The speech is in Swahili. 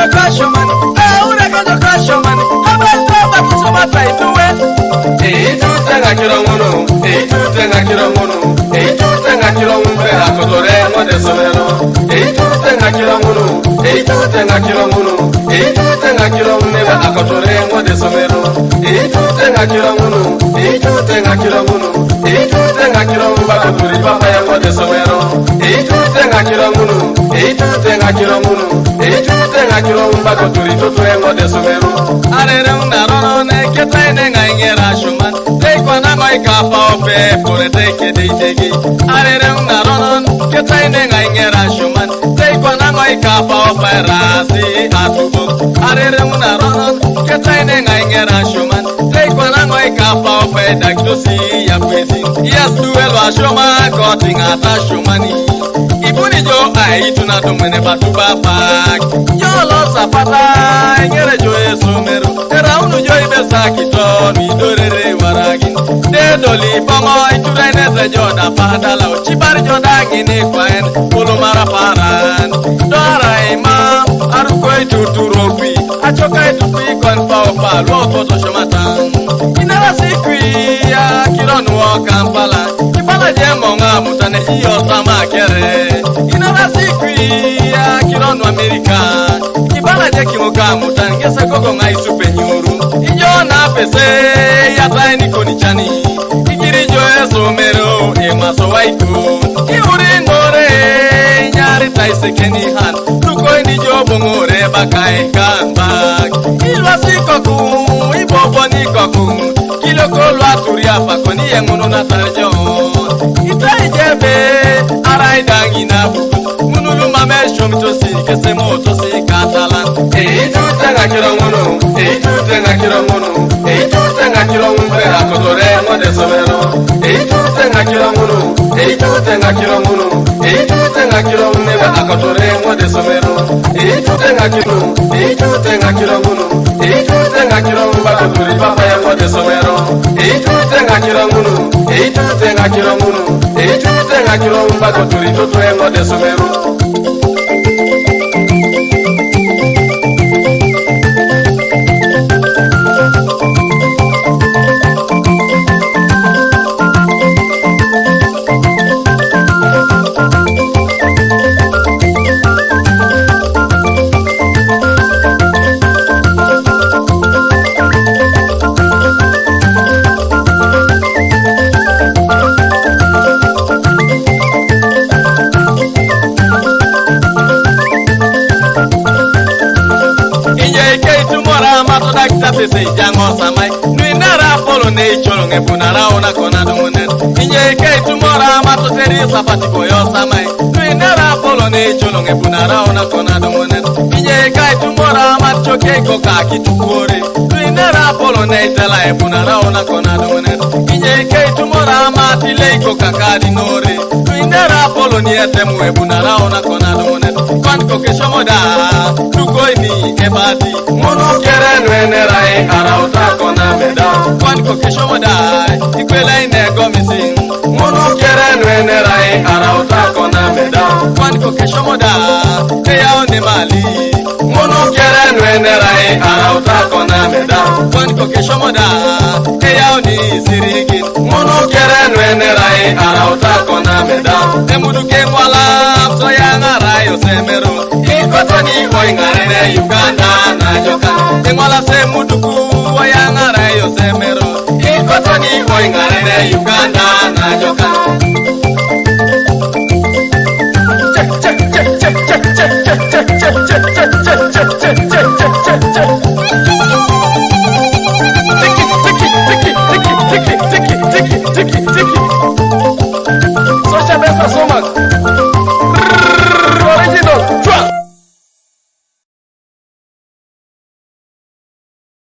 Kashoman, Ura Kashoman, Abba Kusumata Ituwe. Eitut Akiromono, Eitut Akiromono, Eitut Akiromono, Akogo de Esomero, Eitut Akiromono, Eitut Akiromono, Eitut Akiromono, Akogo de Esomero, Eitut Akiromono, Eitut Akiromono, Eitut Akiromono, Bakuri Papa de Esomero, Eitut Akiromono, Eitut Akiromono, Eitut Akiromono, Bakuri Toto de Esomero. Arere una rone che traine ngera shuman, te kwana mai kapa ope pore te ke deitegi. Arere una rone che traine ngera shuman, te kwana mai kapa ope rasi atubo. Arere una rone che traine ngera shuman, te kwana mai kapa ope dakdosi ya kwezi. Yes duelo a shoma kotinga ta shumani. Ibuni jo Eitut na tumene batuba pak. Yo lo sapata ngere jo Esomero. Era unu jo ibesa kiton midorere waragin. De doli bongo iturene se joda padala uchibari joda ngine kwaen polo mara paran. Dora imam aruko ituturokwi. Achoka itupwi kon pa lo foto shomatan. Inara sikwi ya kironu o Kampala. Kipala jemonga mutane iyo sama kere. Inara sikwi ya kironu Amerika. Kipala je kimoka mutane ngese koko ngai supe nyuru. Ijo na pese ya taini konichani. Ikiri jo Esomero emaso waiku. Iuri ngore nyari taise keni han. Tuko ini jo bongore bakai kambak. Ilwa sikoku ibobo nikoku. Kiloko lwa turia pakoni yengono na tarjo. Itai jebe arai dangi na buku. Munulu mame shomitosi kese motosi katalan. Eitut Akiromono, Eitut Akiromono, Eitut Akiromono, Akogo de Esomero. Eitut Akiromono, Eitut Akiromono, Eitut Akiromono, Akogo de Esomero. Eitut Akiromono, Eitut Akiromono, Eitut Akiromono, Bakuri Papa de Esomero. Eitut Akiromono, Eitut Akiromono, Eitut Akiromono, Bakuri Toto de Esomero. Pese jango samai nuinara polo ne cholo ngebunara ona kona dumunet inye ke tumora mato seri sapati koyo samai nuinara polo ne cholo ngebunara ona kona dumunet inye ke tumora mato ke koka kitukore nuinara polo ne tela ebunara ona kona dumunet inye ke tumora mati le koka kadi nore nuinara polo ni etemu ebunara ona kona dumunet kon koke shomoda tukoini ebati mono kere nuenera arauta kona meda kwan ko kesho modai ikwela inego missing mono kere nuenera arauta kona meda kwan ko kesho modai te yao ni mali mono kere nuenera arauta kona meda kwan ko kesho modai te yao ni sirigi mono kere nuenera arauta kona meda emudu ke mwala so yangara Esomero ikotoni oingare Uganda na joka engwala se muduku oyangara Esomero ikotoni oingare Uganda na joka check